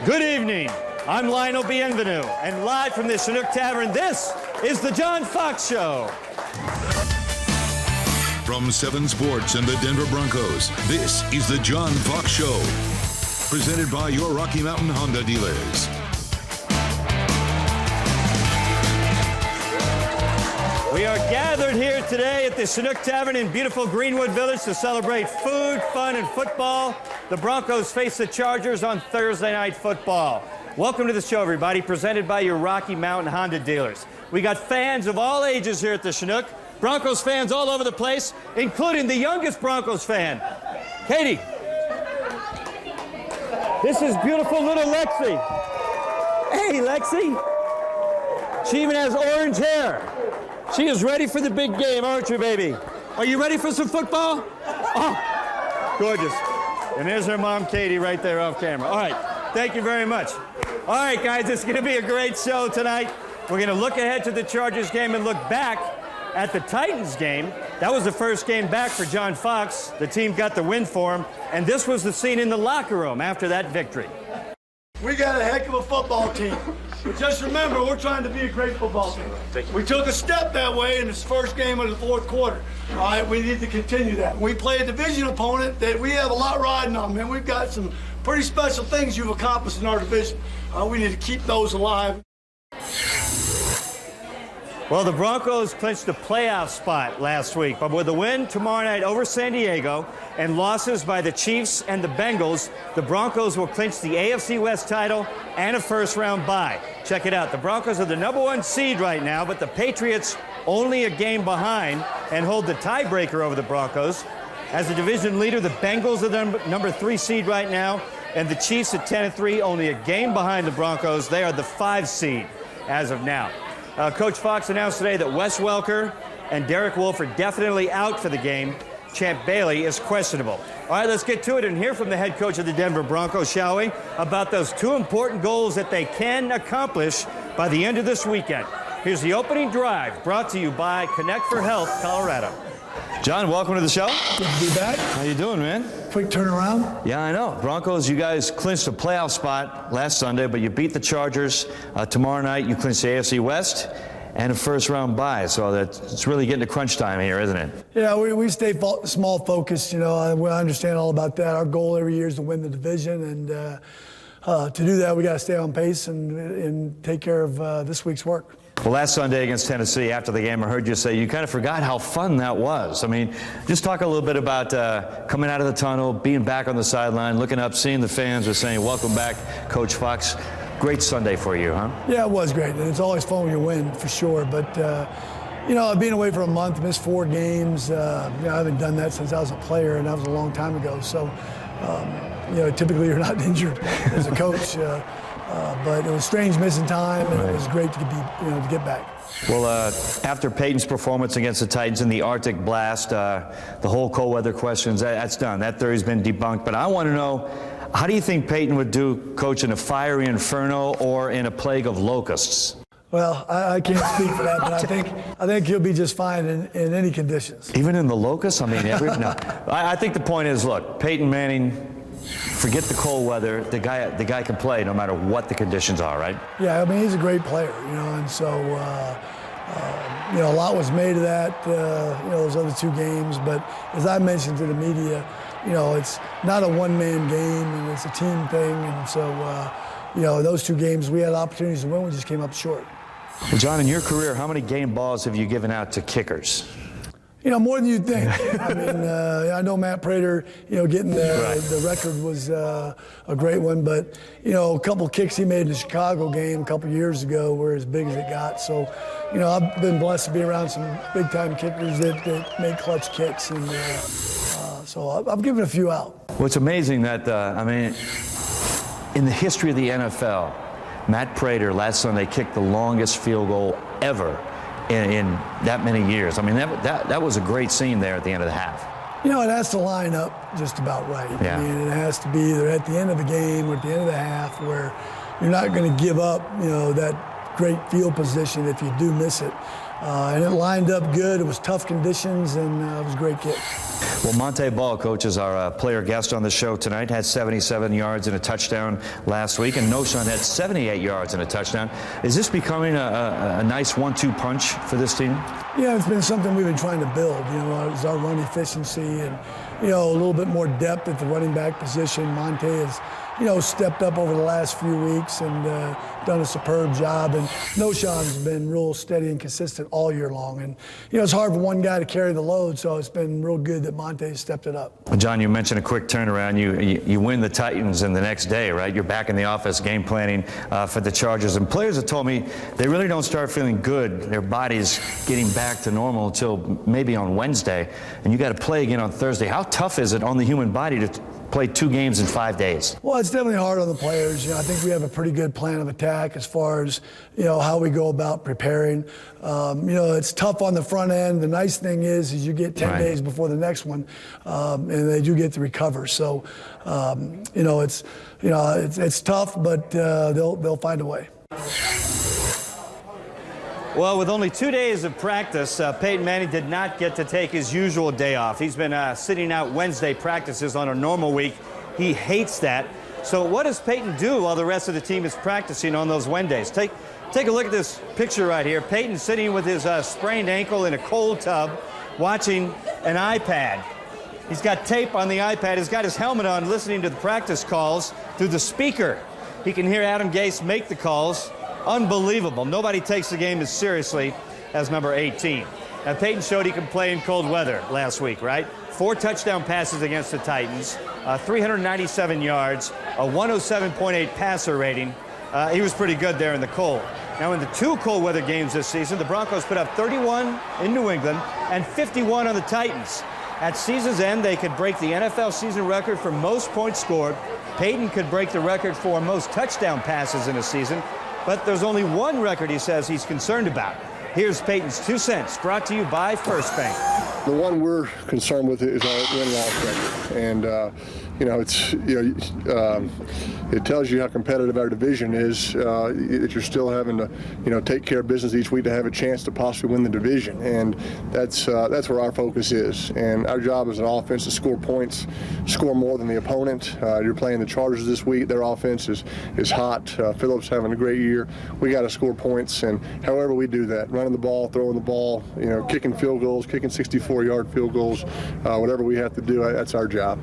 Good evening. I'm Lionel Bienvenu, and live from the Chinook Tavern, this is the John Fox Show. From 7 Sports and the Denver Broncos, this is the John Fox Show. Presented by your Rocky Mountain Honda dealers. We are gathered here today at the Chinook Tavern in beautiful Greenwood Village to celebrate food, fun, and football. The Broncos face the Chargers on Thursday Night Football. Welcome to the show, everybody, presented by your Rocky Mountain Honda dealers. We got fans of all ages here at the Chinook. Broncos fans all over the place, including the youngest Broncos fan, Katie. This is beautiful little Lexi. Hey, Lexi. She even has orange hair. She is ready for the big game, aren't you, baby? Are you ready for some football? Oh, gorgeous. And there's her mom, Katie, right there off camera. All right, thank you very much. All right, guys, it's going to be a great show tonight. We're going to look ahead to the Chargers game and look back at the Titans game. That was the first game back for John Fox. The team got the win for him, and this was the scene in the locker room after that victory. We got a heck of a football team. But just remember, we're trying to be a great football team. We took a step that way in this first game of the fourth quarter. All right, we need to continue that. We play a division opponent that we have a lot riding on, man. We've got some pretty special things you've accomplished in our division. We need to keep those alive. Well, the Broncos clinched a playoff spot last week, but with a win tomorrow night over San Diego and losses by the Chiefs and the Bengals, the Broncos will clinch the AFC West title and a first-round bye. Check it out. The Broncos are the #1 seed right now, but the Patriots only a game behind and hold the tiebreaker over the Broncos. As the division leader, the Bengals are the #3 seed right now, and the Chiefs at 10-3, only a game behind the Broncos. They are the 5 seed as of now. Coach Fox announced today that Wes Welker and Derek Wolfe are definitely out for the game. Champ Bailey is questionable. All right, let's get to it and hear from the head coach of the Denver Broncos, shall we, about those 2 important goals that they can accomplish by the end of this weekend. Here's the opening drive, brought to you by Connect for Health, Colorado. John, welcome to the show. Good to be back. How you doing, man? Quick turnaround. Yeah, I know. Broncos, you guys clinched a playoff spot last Sunday, but you beat the Chargers. Tomorrow night, you clinched the AFC West and a first-round bye. So it's really getting to crunch time here, isn't it? Yeah, we stay small focused. You know, I understand all about that. Our goal every year is to win the division, and to do that, we got to stay on pace and take care of this week's work. Well, last Sunday against Tennessee, after the game, I heard you say you kind of forgot how fun that was. I mean, just talk a little bit about coming out of the tunnel, being back on the sideline, looking up, seeing the fans are saying, welcome back, Coach Fox. Great Sunday for you, huh? Yeah, it was great. And it's always fun when you win, for sure. But, you know, being away for a month, missed 4 games, you know, I haven't done that since I was a player, and that was a long time ago. So, you know, typically you're not injured as a coach. But it was strange missing time, and it was great to get back. Well, after Peyton's performance against the Titans in the Arctic blast, the whole cold weather questions, that's done. That theory's been debunked. But I want to know, how do you think Peyton would do, coach, in a fiery inferno or in a plague of locusts? Well, I can't speak for that, but I think he'll be just fine in any conditions. Even in the locusts? I mean, no. I think the point is, look, Peyton Manning, forget the cold weather. The guy can play no matter what the conditions are, right? Yeah, I mean, he's a great player, you know, and so, you know, a lot was made of that, you know, those other 2 games. But as I mentioned to the media, you know, it's not a one-man game, and it's a team thing. And so, you know, those 2 games, we had opportunities to win. We just came up short. Well, John, in your career, how many game balls have you given out to kickers? You know, more than you'd think. I mean, I know Matt Prater, you know, getting the record was a great one, but, you know, a couple kicks he made in the Chicago game a couple years ago were as big as it got. So, you know, I've been blessed to be around some big-time kickers that make clutch kicks, and so I've given a few out. Well, it's amazing that, I mean, in the history of the NFL, Matt Prater last Sunday kicked the longest field goal ever in that many years. I mean, that was a great scene there at the end of the half. You know, it has to line up just about right. Yeah. I mean, it has to be either at the end of the game or at the end of the half where you're not going to give up, you know, that great field position if you do miss it. And it lined up good. It was tough conditions, and it was a great kick. Well, Monte Ball, coach, is our player guest on the show tonight. Had 77 yards and a touchdown last week, and Noshan had 78 yards and a touchdown. Is this becoming a nice 1-2 punch for this team? Yeah, it's been something we've been trying to build. You know, it's our run efficiency and, you know, a little bit more depth at the running back position. Monte has, you know, stepped up over the last few weeks and done a superb job. And Noshan's been real steady and consistent all year long. And, you know, it's hard for one guy to carry the load, so it's been real good that Monte stepped it up. John, you mentioned a quick turnaround. You win the Titans in the next day, right? You're back in the office game planning for the Chargers. And players have told me they really don't start feeling good, their bodies getting back to normal until maybe on Wednesday. And you got to play again on Thursday. How tough is it on the human body to play 2 games in 5 days? Well, it's definitely hard on the players. You know, I think we have a pretty good plan of attack as far as, you know, how we go about preparing. You know, it's tough on the front end. The nice thing is you get 10 days before the next one, and they do get to recover. So, you know, it's tough, but they'll find a way. Well, with only 2 days of practice, Peyton Manning did not get to take his usual day off. He's been sitting out Wednesday practices on a normal week. He hates that. So what does Peyton do while the rest of the team is practicing on those Wednesdays? Take a look at this picture right here. Peyton sitting with his sprained ankle in a cold tub watching an iPad. He's got tape on the iPad. He's got his helmet on listening to the practice calls through the speaker. He can hear Adam Gase make the calls. Unbelievable. Nobody takes the game as seriously as number 18. Now, Peyton showed he can play in cold weather last week, right? 4 touchdown passes against the Titans, 397 yards, a 107.8 passer rating. He was pretty good there in the cold. Now, in the 2 cold weather games this season, the Broncos put up 31 in New England and 51 on the Titans. At season's end, they could break the NFL season record for most points scored. Peyton could break the record for most touchdown passes in a season. But there's only one record he says he's concerned about. Here's Peyton's 2 cents, brought to you by First Bank. The one we're concerned with is our win-loss record, and you know, it tells you how competitive our division is. That you're still having to, you know, take care of business each week to have a chance to possibly win the division, and that's where our focus is. And our job as an offense to score points, score more than the opponent. You're playing the Chargers this week. Their offense is hot. Phillips having a great year. We got to score points, and however we do that, running the ball, throwing the ball, you know, kicking field goals, kicking 64-yard field goals, whatever we have to do, that's our job.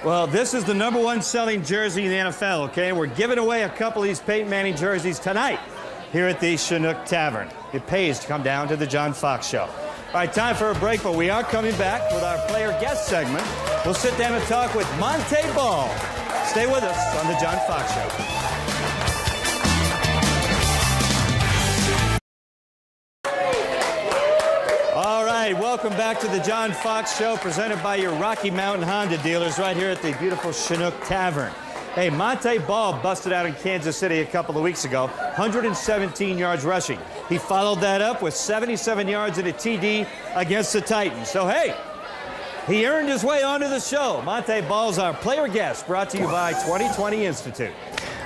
Well, this is the #1 selling jersey in the NFL, okay? We're giving away a couple of these Peyton Manning jerseys tonight here at the Chinook Tavern. It pays to come down to the John Fox Show. All right, time for a break, but we are coming back with our player guest segment. We'll sit down and talk with Monte Ball. Stay with us on the John Fox Show. Welcome back to the John Fox Show, presented by your Rocky Mountain Honda dealers right here at the beautiful Chinook Tavern. Hey, Monte Ball busted out in Kansas City a couple of weeks ago, 117 yards rushing. He followed that up with 77 yards and a TD against the Titans. So, hey, he earned his way onto the show. Monte Ball's our player guest, brought to you by 2020 Institute.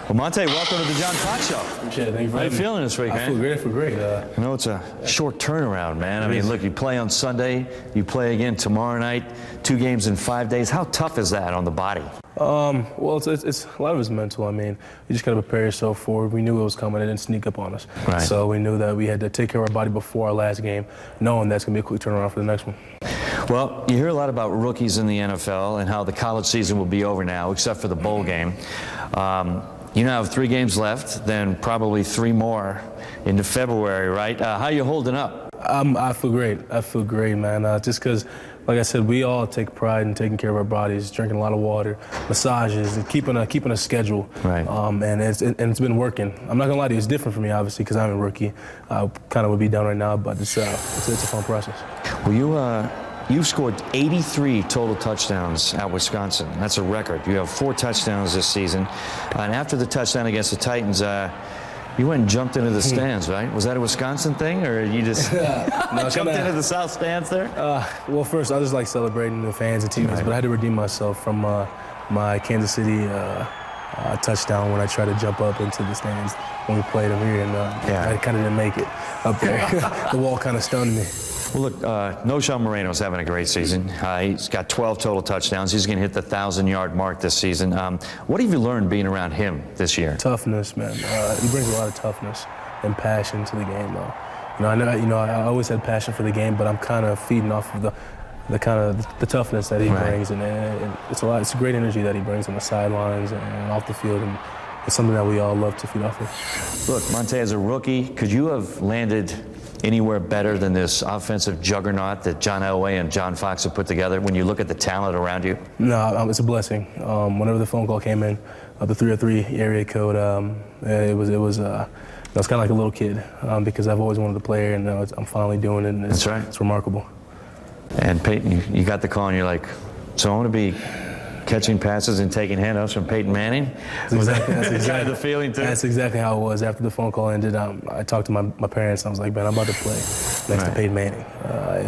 Well, Monte, welcome to the John Fox Show. Appreciate it. Thank you for having me. How are you feeling this week, man? I feel great. I feel great. I know it's a short turnaround, man. I mean, look, you play on Sunday, you play again tomorrow night, 2 games in 5 days. How tough is that on the body? Well, it's a lot of it's mental. I mean, you just got to prepare yourself for it. We knew it was coming. It didn't sneak up on us. Right. So we knew that we had to take care of our body before our last game, knowing that's going to be a quick turnaround for the next one. Well, you hear a lot about rookies in the NFL and how the college season will be over now, except for the bowl game. You now have 3 games left, then probably 3 more into February, right? How you holding up? I feel great. I feel great, man. Just because, like I said, we all take pride in taking care of our bodies, drinking a lot of water, massages, and keeping a schedule. Right. And it's been working. I'm not gonna lie to you, it's different for me, obviously, because I'm a rookie. I kind of would be down right now, but it's a fun process. Well, you've scored 83 total touchdowns at Wisconsin. That's a record. You have 4 touchdowns this season. And after the touchdown against the Titans, you went and jumped into the stands, right? Was that a Wisconsin thing, or you just jumped into the South stands there? Well, first, I just like celebrating the fans and teammates, but I had to redeem myself from my Kansas City touchdown when I tried to jump up into the stands when we played them here, and I kind of didn't make it up there. The wall kind of stunned me. Well, look, Noshawn Moreno's having a great season. He's got 12 total touchdowns. He's going to hit the 1,000-yard mark this season. What have you learned being around him this year? Toughness, man. He brings a lot of toughness and passion to the game, though. I always had passion for the game, but I'm kind of feeding off of the toughness that he brings, and it's a great energy that he brings on the sidelines and off the field, and it's something that we all love to feed off of. Look, Monte, as a rookie, could you have landed anywhere better than this offensive juggernaut that John Elway and John Fox have put together when you look at the talent around you? No, it's a blessing. Whenever the phone call came in, the 303 area code, it was I was kind of like a little kid because I've always wanted to play here, and I'm finally doing it, and That's right. It's remarkable. And Peyton, you got the call, and you're like, so I want to be catching passes and taking handoffs from Peyton Manning? That's exactly the feeling, too? That's exactly how it was. After the phone call ended, I talked to my parents, and I was like, man, I'm about to play next to Peyton Manning.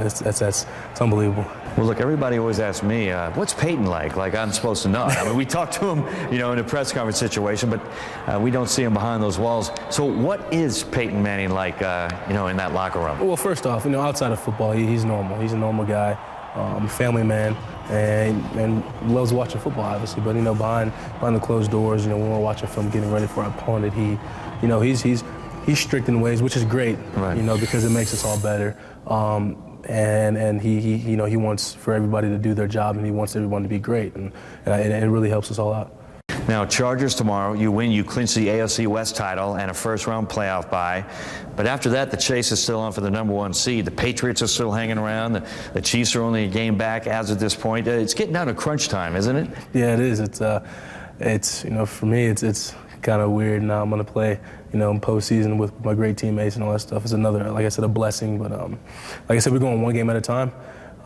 It's unbelievable. Well, look, everybody always asks me, what's Peyton like? Like I'm supposed to know. I mean, we talk to him, in a press conference situation, but we don't see him behind those walls. So what is Peyton Manning like, in that locker room? Well, first off, outside of football, he's normal. He's a normal guy, family man, and loves watching football, obviously. But, behind the closed doors, when we're watching film, getting ready for our opponent, he's strict in ways, which is great, because it makes us all better. And he wants for everybody to do their job, and he wants everyone to be great, and it really helps us all out. Now, Chargers tomorrow, you win, you clinch the AFC West title and a first-round playoff bye. But after that, the chase is still on for the #1 seed. The Patriots are still hanging around. The Chiefs are only a game back as of this point. It's getting down to crunch time, isn't it? Yeah, it is. It's for me, it's kind of weird. Now I'm going to play, in postseason with my great teammates and all that stuff. It's another, like I said, a blessing. But like I said, we're going one game at a time,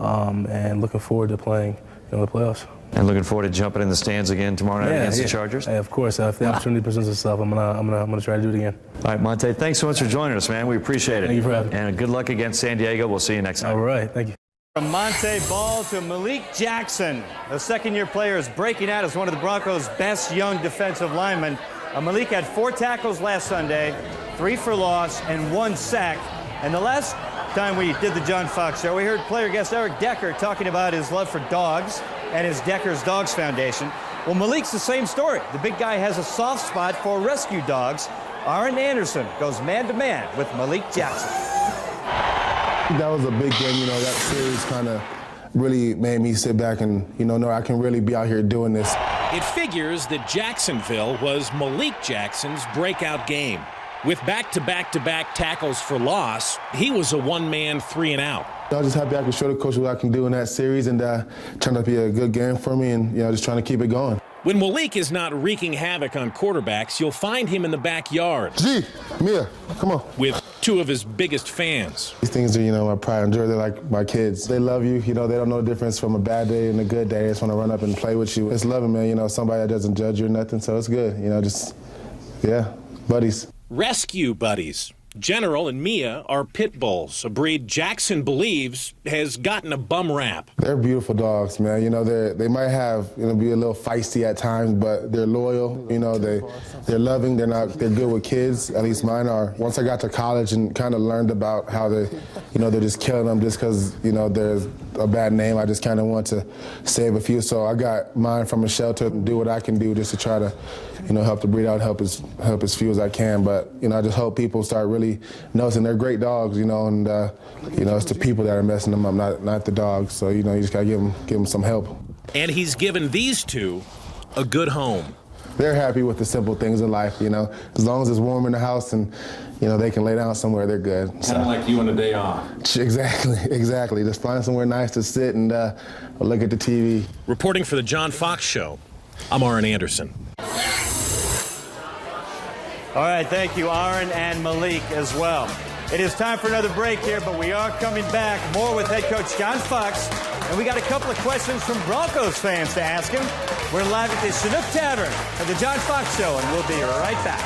and looking forward to playing, the playoffs. And looking forward to jumping in the stands again tomorrow night against the Chargers? Yeah, of course. If the opportunity presents itself, I'm gonna try to do it again. All right, Monte, thanks so much for joining us, man. We appreciate it. Thank you for having me. And good luck against San Diego. We'll see you next time. All right, thank you. From Monte Ball to Malik Jackson, the second-year player is breaking out as one of the Broncos' best young defensive linemen. Malik had 4 tackles last Sunday, 3 for loss, and 1 sack. And the last time we did the John Fox Show, we heard player guest Eric Decker talking about his love for dogs and his Decker's Dogs Foundation. Well, Malik's the same story. The big guy has a soft spot for rescue dogs. Aaron Anderson goes man-to-man with Malik Jackson. That was a big game, that series kind of really made me sit back and, know I can really be out here doing this. It figures that Jacksonville was Malik Jackson's breakout game. With back-to-back-to-back tackles for loss, he was a one-man 3-and-out. I was just happy I could show the coach what I can do in that series, and turned out to be a good game for me, and just trying to keep it going. When Malik is not wreaking havoc on quarterbacks, you'll find him in the backyard. G, Mia, come on. With 2 of his biggest fans. These things are, my pride and joy. They're like my kids. They love you. They don't know the difference from a bad day and a good day. They just want to run up and play with you. It's loving, man. Somebody that doesn't judge you or nothing, so it's good. Buddies. Rescue buddies. General and Mia are pit bulls, a breed Jackson believes has gotten a bum rap. They're beautiful dogs, man. They might have, be a little feisty at times, but they're loyal. They're loving. They're good with kids. At least mine are. Once I got to college and kind of learned about how they're just killing them just because, there's a bad name, I just kind of want to save a few. So I got mine from a shelter and do what I can do just to try to, help the breed out, help as few as I can. But, I just hope people start really noticing they're great dogs, and, it's the people that are messing them up, not the dogs. So, you just got to give them some help. And he's given these 2 a good home. They're happy with the simple things in life, As long as it's warm in the house and, they can lay down somewhere, they're good. Kind of like you on a day off. Exactly. Just find somewhere nice to sit and look at the TV. Reporting for the John Fox Show, I'm Aaron Anderson. All right, thank you, Aaron and Malik as well. It is time for another break here, but we are coming back more with head coach John Fox, and we got a couple of questions from Broncos fans to ask him. We're live at the Chinook Tavern at the John Fox Show, and we'll be right back.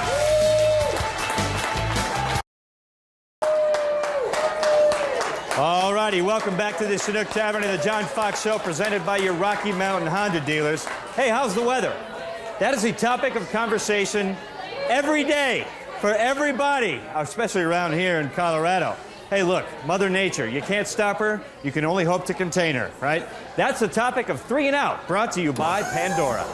All righty, welcome back to the Chinook Tavern and the John Fox Show, presented by your Rocky Mountain Honda dealers. Hey, how's the weather? That is the topic of conversation every day for everybody, especially around here in Colorado. Hey, look, Mother Nature, you can't stop her, you can only hope to contain her, right? That's the topic of 3 and Out, brought to you by Pandora.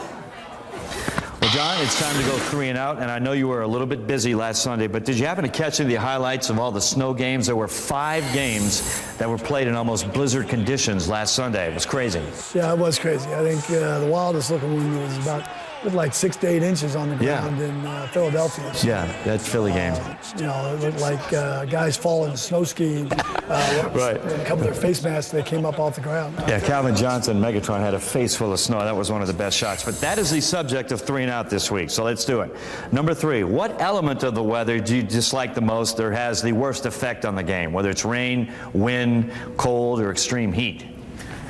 Well, John, it's time to go 3 and Out, and I know you were a little bit busy last Sunday, but did you happen to catch any of the highlights of all the snow games? There were 5 games that were played in almost blizzard conditions last Sunday. It was crazy. Yeah, it was crazy. I think the wildest looking one was about like 6 to 8 inches on the ground in Philadelphia. So, yeah, that Philly game. You know, it looked like guys falling snow skiing. Right. And a couple of their face masks, they came up off the ground. Yeah, Calvin Johnson, Megatron, had a face full of snow. That was one of the best shots. But that is the subject of 3 and Out this week, so let's do it. Number 3, what element of the weather do you dislike the most or has the worst effect on the game, whether it's rain, wind, cold, or extreme heat?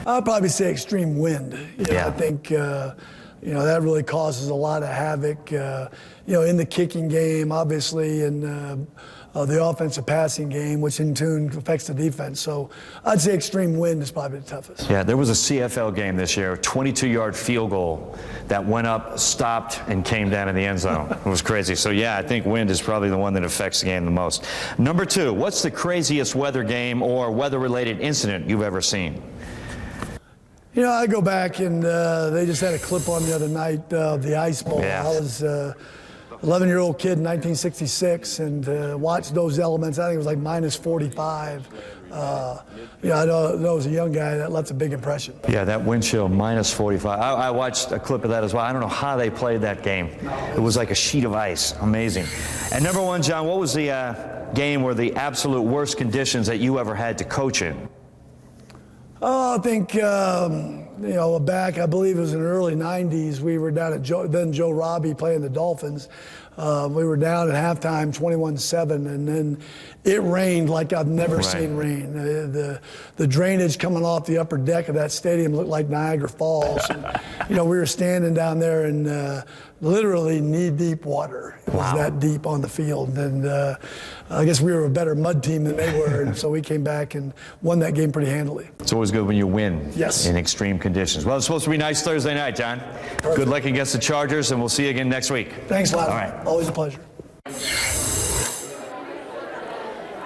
I'd probably say extreme wind. I think you know, that really causes a lot of havoc, you know, in the kicking game, obviously, and the offensive passing game, which in turn affects the defense. So I'd say extreme wind is probably the toughest. Yeah, there was a CFL game this year, a 22-yard field goal that went up, stopped, and came down in the end zone. It was crazy. So, yeah, I think wind is probably the one that affects the game the most. Number 2, what's the craziest weather game or weather-related incident you've ever seen? You know, I go back and they just had a clip on the other night of the Ice Bowl. Yeah. I was 11-year-old kid in 1966 and watched those elements. I think it was like minus 45. You know, I know it was a young guy that left a big impression. Yeah, that wind chill, minus 45. I watched a clip of that as well. I don't know how they played that game. It was like a sheet of ice. Amazing. And number 1, John, what was the game where the absolute worst conditions that you ever had to coach in? Oh, I think, you know, back, I believe it was in the early 90s, we were down at Joe Robbie playing the Dolphins. We were down at halftime 21-7, and then it rained like I've never seen rain. The drainage coming off the upper deck of that stadium looked like Niagara Falls. And, you know, we were standing down there in literally knee-deep water. It was that deep on the field. And I guess we were a better mud team than they were, and so we came back and won that game pretty handily. It's always good when you win in extreme conditions. Well, it's supposed to be nice Thursday night, John. Perfect. Good luck against the Chargers, and we'll see you again next week. Thanks a lot. All right. Always a pleasure.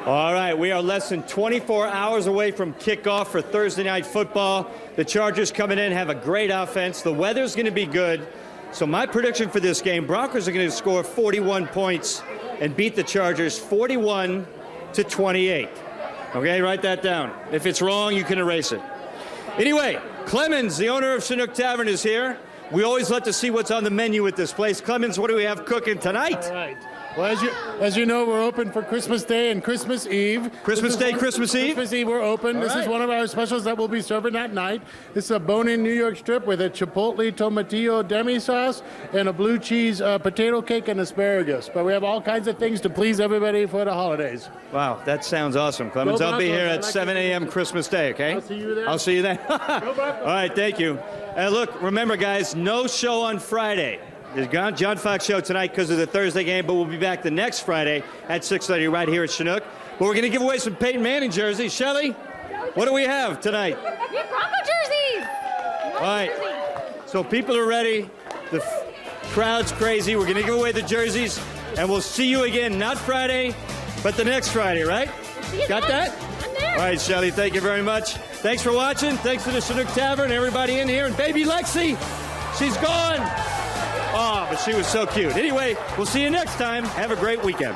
All right, we are less than 24 hours away from kickoff for Thursday Night Football. The Chargers coming in, have a great offense. The weather's going to be good. So my prediction for this game, Broncos are going to score 41 points and beat the Chargers 41-28. Okay, write that down. If it's wrong, you can erase it. Anyway, Clemens, the owner of Chinook Tavern, is here. We always like to see what's on the menu at this place. Clemens, what do we have cooking tonight? All right. Well, as you know, we're open for Christmas Day and Christmas Eve. Christmas Day, Christmas Eve? Christmas Eve, we're open. This is one of our specials that we'll be serving that night. It's a bone-in New York strip with a chipotle tomatillo demi-sauce and a blue cheese potato cake and asparagus. But we have all kinds of things to please everybody for the holidays. Wow, that sounds awesome, Clemens. I'll be here at 7 a.m. Christmas Day, okay? I'll see you there. I'll see you then. All right, thank you. And look, remember, guys, no show on Friday. There's John Fox show tonight because of the Thursday game, but we'll be back the next Friday at 6:30 right here at Chinook. But we're going to give away some Peyton Manning jerseys. Shelly, what do we have tonight? We have Bronco jerseys. All right. So people are ready. The crowd's crazy. We're going to give away the jerseys, and we'll see you again, not Friday, but the next Friday, right? Got that? I'm there. All right, Shelly, thank you very much. Thanks for watching. Thanks to the Chinook Tavern, everybody in here. And baby Lexi, she's gone. Oh, but she was so cute. Anyway, we'll see you next time. Have a great weekend.